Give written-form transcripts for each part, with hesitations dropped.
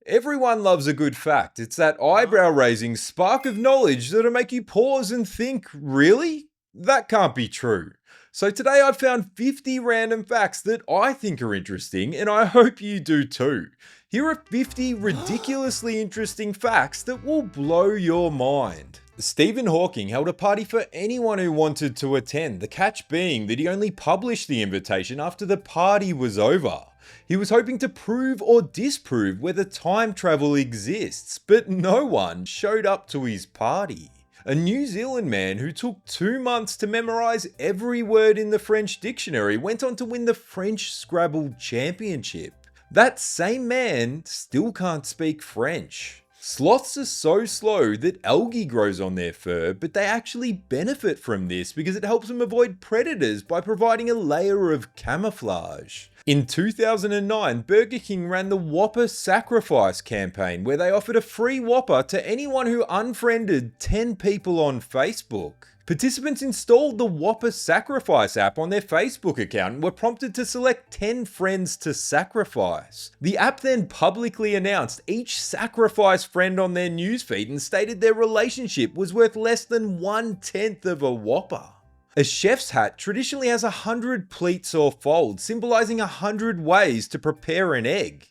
Everyone loves a good fact. It's that eyebrow-raising spark of knowledge that'll make you pause and think, really? That can't be true. So today I've found 50 random facts that I think are interesting, and I hope you do too. Here are 50 ridiculously interesting facts that will blow your mind. Stephen Hawking held a party for anyone who wanted to attend, the catch being that he only published the invitation after the party was over. He was hoping to prove or disprove whether time travel exists, but no one showed up to his party. A New Zealand man who took 2 months to memorize every word in the French dictionary went on to win the French Scrabble Championship. That same man still can't speak French. Sloths are so slow that algae grows on their fur, but they actually benefit from this because it helps them avoid predators by providing a layer of camouflage. In 2009, Burger King ran the Whopper Sacrifice campaign, where they offered a free Whopper to anyone who unfriended 10 people on Facebook. Participants installed the Whopper Sacrifice app on their Facebook account and were prompted to select 10 friends to sacrifice. The app then publicly announced each sacrifice friend on their newsfeed and stated their relationship was worth less than 1/10 of a Whopper. A chef's hat traditionally has 100 pleats or folds, symbolizing 100 ways to prepare an egg.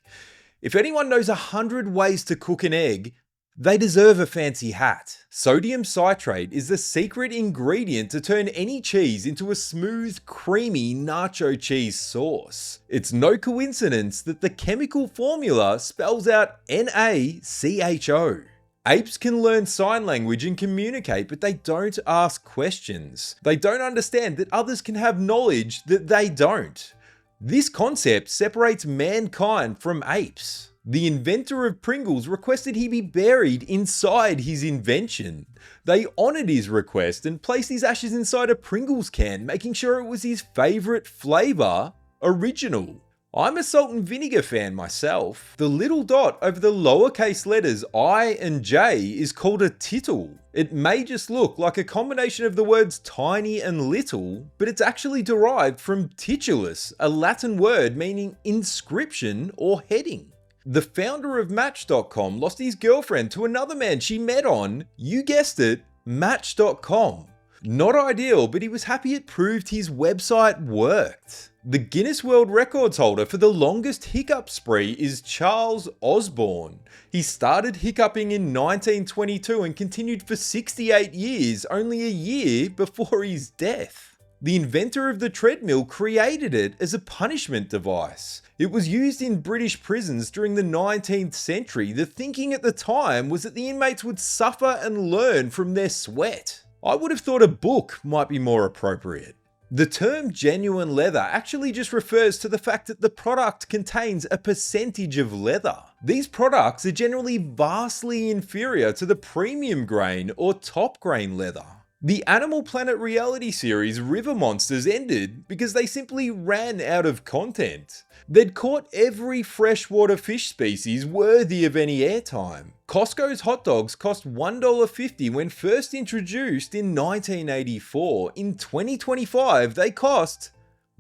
If anyone knows 100 ways to cook an egg, they deserve a fancy hat. Sodium citrate is the secret ingredient to turn any cheese into a smooth, creamy NaCHO cheese sauce. It's no coincidence that the chemical formula spells out NaCHO. Apes can learn sign language and communicate, but they don't ask questions. They don't understand that others can have knowledge that they don't. This concept separates mankind from apes. The inventor of Pringles requested he be buried inside his invention. They honoured his request and placed his ashes inside a Pringles can, making sure it was his favourite flavour, original. I'm a salt and vinegar fan myself. The little dot over the lowercase letters I and J is called a tittle. It may just look like a combination of the words tiny and little, but it's actually derived from titulus, a Latin word meaning inscription or heading. The founder of Match.com lost his girlfriend to another man she met on, you guessed it, Match.com. Not ideal, but he was happy it proved his website worked. The Guinness World Records holder for the longest hiccup spree is Charles Osborne. He started hiccuping in 1922 and continued for 68 years, only a year before his death. The inventor of the treadmill created it as a punishment device. It was used in British prisons during the 19th century. The thinking at the time was that the inmates would suffer and learn from their sweat. I would have thought a book might be more appropriate. The term genuine leather actually just refers to the fact that the product contains a percentage of leather. These products are generally vastly inferior to the premium grain or top grain leather. The Animal Planet reality series River Monsters ended because they simply ran out of content. They'd caught every freshwater fish species worthy of any airtime. Costco's hot dogs cost $1.50 when first introduced in 1984. In 2025, they cost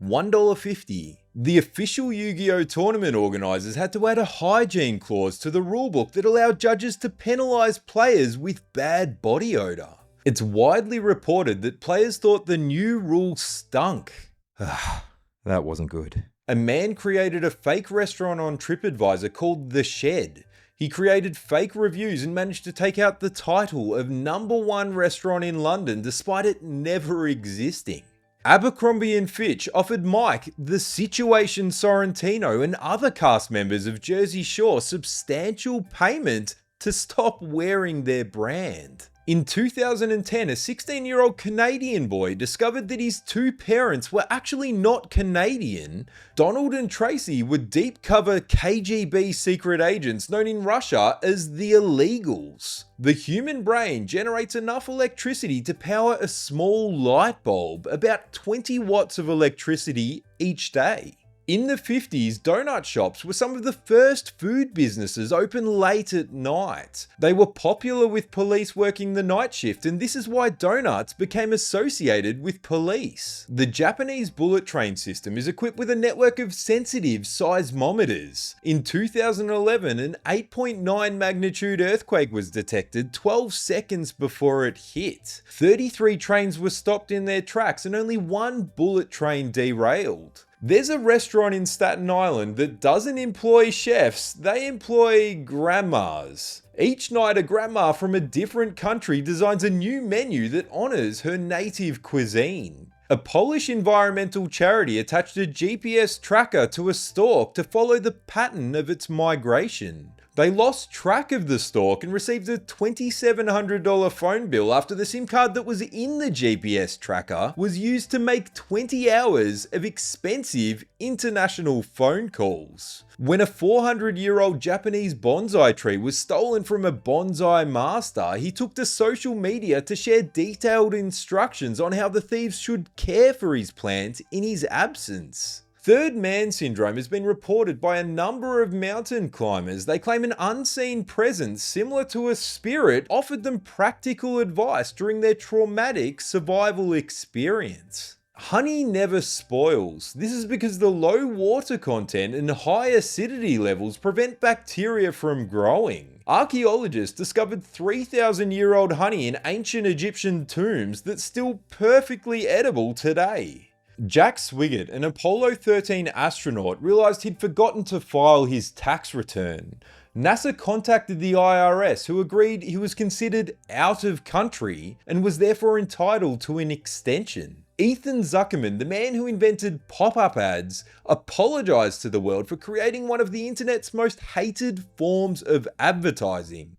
$1.50. The official Yu-Gi-Oh! Tournament organisers had to add a hygiene clause to the rulebook that allowed judges to penalise players with bad body odour. It's widely reported that players thought the new rule stunk. That wasn't good. A man created a fake restaurant on TripAdvisor called The Shed. He created fake reviews and managed to take out the title of #1 restaurant in London despite it never existing. Abercrombie & Fitch offered Mike, the Situation Sorrentino, and other cast members of Jersey Shore substantial payment to stop wearing their brand. In 2010, a 16-year-old Canadian boy discovered that his two parents were actually not Canadian. Donald and Tracy were deep cover KGB secret agents known in Russia as the Illegals. The human brain generates enough electricity to power a small light bulb, about 20 watts of electricity each day. In the 50s, donut shops were some of the first food businesses open late at night. They were popular with police working the night shift, and this is why donuts became associated with police. The Japanese bullet train system is equipped with a network of sensitive seismometers. In 2011, an 8.9 magnitude earthquake was detected 12 seconds before it hit. 33 trains were stopped in their tracks and only one bullet train derailed. There's a restaurant in Staten Island that doesn't employ chefs, they employ grandmas. Each night a grandma from a different country designs a new menu that honours her native cuisine. A Polish environmental charity attached a GPS tracker to a stork to follow the pattern of its migration. They lost track of the stork and received a $2,700 phone bill after the SIM card that was in the GPS tracker was used to make 20 hours of expensive international phone calls. When a 400-year-old Japanese bonsai tree was stolen from a bonsai master, he took to social media to share detailed instructions on how the thieves should care for his plant in his absence. Third man syndrome has been reported by a number of mountain climbers. They claim an unseen presence similar to a spirit offered them practical advice during their traumatic survival experience. Honey never spoils. This is because the low water content and high acidity levels prevent bacteria from growing. Archaeologists discovered 3,000-year-old honey in ancient Egyptian tombs that's still perfectly edible today. Jack Swigert, an Apollo 13 astronaut, realized he'd forgotten to file his tax return. NASA contacted the IRS, who agreed he was considered out of country and was therefore entitled to an extension. Ethan Zuckerman, the man who invented pop-up ads, apologized to the world for creating one of the internet's most hated forms of advertising.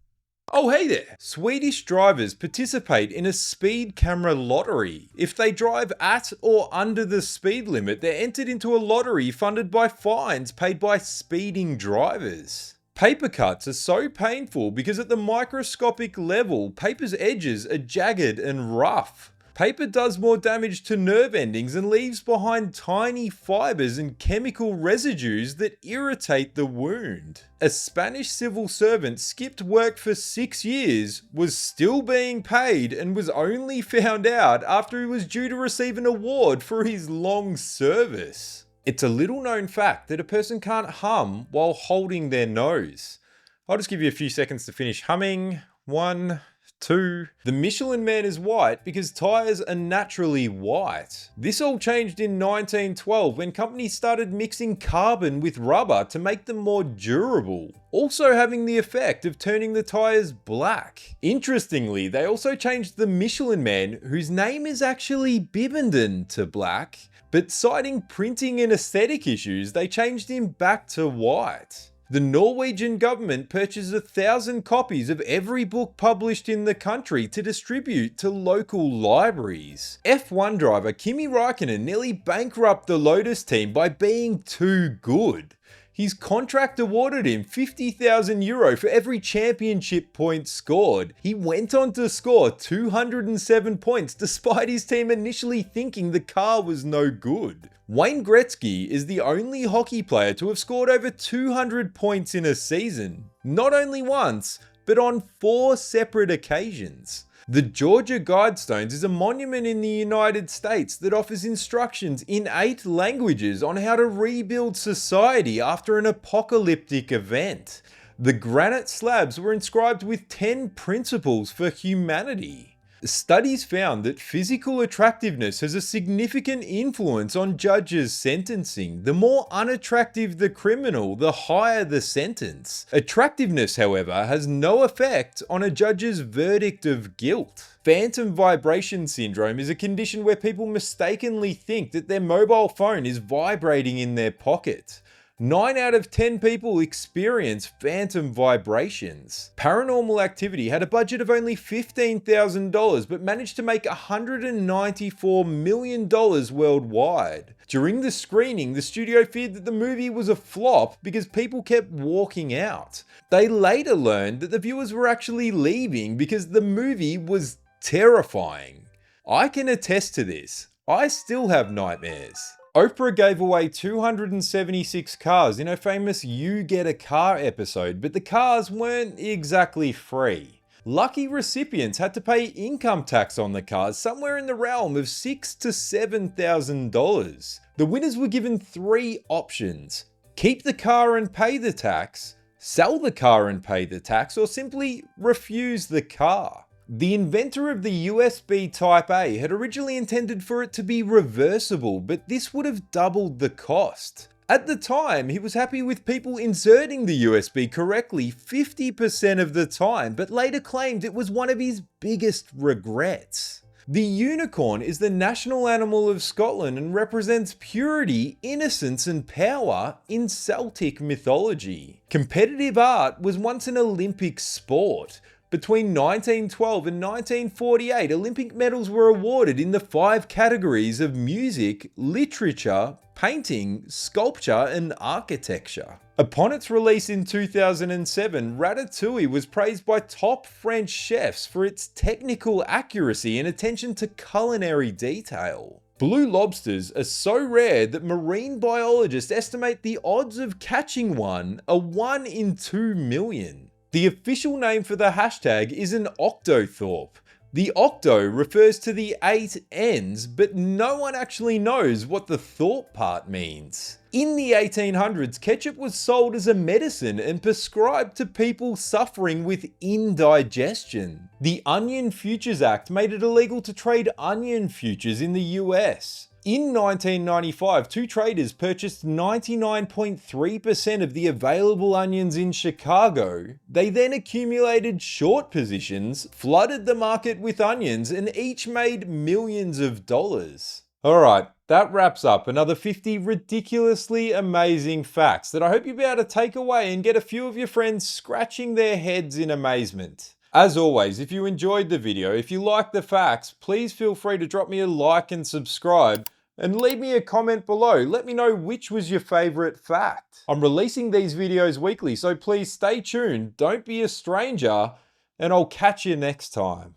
Oh hey there! Swedish drivers participate in a speed camera lottery. If they drive at or under the speed limit, they're entered into a lottery funded by fines paid by speeding drivers. Paper cuts are so painful because at the microscopic level, paper's edges are jagged and rough. Paper does more damage to nerve endings and leaves behind tiny fibers and chemical residues that irritate the wound. A Spanish civil servant skipped work for 6 years, was still being paid, and was only found out after he was due to receive an award for his long service. It's a little known fact that a person can't hum while holding their nose. I'll just give you a few seconds to finish humming. 1, 2. The Michelin Man is white because tyres are naturally white. This all changed in 1912 when companies started mixing carbon with rubber to make them more durable, also having the effect of turning the tyres black. Interestingly, they also changed the Michelin Man, whose name is actually Bibenden, to black, but citing printing and aesthetic issues, they changed him back to white. The Norwegian government purchased 1,000 copies of every book published in the country to distribute to local libraries. F1 driver Kimi Räikkönen nearly bankrupted the Lotus team by being too good. His contract awarded him €50,000 for every championship point scored. He went on to score 207 points despite his team initially thinking the car was no good. Wayne Gretzky is the only hockey player to have scored over 200 points in a season. Not only once, but on 4 separate occasions. The Georgia Guidestones is a monument in the United States that offers instructions in 8 languages on how to rebuild society after an apocalyptic event. The granite slabs were inscribed with 10 principles for humanity. Studies found that physical attractiveness has a significant influence on judges' sentencing. The more unattractive the criminal, the higher the sentence. Attractiveness, however, has no effect on a judge's verdict of guilt. Phantom vibration syndrome is a condition where people mistakenly think that their mobile phone is vibrating in their pocket. 9 out of 10 people experience phantom vibrations. Paranormal Activity had a budget of only $15,000 but managed to make $194 million worldwide. During the screening, the studio feared that the movie was a flop because people kept walking out. They later learned that the viewers were actually leaving because the movie was terrifying. I can attest to this. I still have nightmares. Oprah gave away 276 cars in her famous You Get a Car episode, but the cars weren't exactly free. Lucky recipients had to pay income tax on the cars, somewhere in the realm of $6,000 to $7,000. The winners were given 3 options: keep the car and pay the tax, sell the car and pay the tax, or simply refuse the car. The inventor of the USB Type A had originally intended for it to be reversible, but this would have doubled the cost. At the time, he was happy with people inserting the USB correctly 50% of the time, but later claimed it was one of his biggest regrets. The unicorn is the national animal of Scotland and represents purity, innocence, and power in Celtic mythology. Competitive art was once an Olympic sport. Between 1912 and 1948, Olympic medals were awarded in the 5 categories of music, literature, painting, sculpture, and architecture. Upon its release in 2007, Ratatouille was praised by top French chefs for its technical accuracy and attention to culinary detail. Blue lobsters are so rare that marine biologists estimate the odds of catching one are 1 in 2 million. The official name for the hashtag is an octothorpe. The octo refers to the 8 ends, but no one actually knows what the thorpe part means. In the 1800s, ketchup was sold as a medicine and prescribed to people suffering with indigestion. The Onion Futures Act made it illegal to trade onion futures in the US. In 1995, 2 traders purchased 99.3% of the available onions in Chicago. They then accumulated short positions, flooded the market with onions, and each made millions of dollars. Alright, that wraps up another 50 ridiculously amazing facts that I hope you'll be able to take away and get a few of your friends scratching their heads in amazement. As always, if you enjoyed the video, if you liked the facts, please feel free to drop me a like and subscribe, and leave me a comment below. Let me know which was your favorite fact. I'm releasing these videos weekly, so please stay tuned, don't be a stranger, and I'll catch you next time.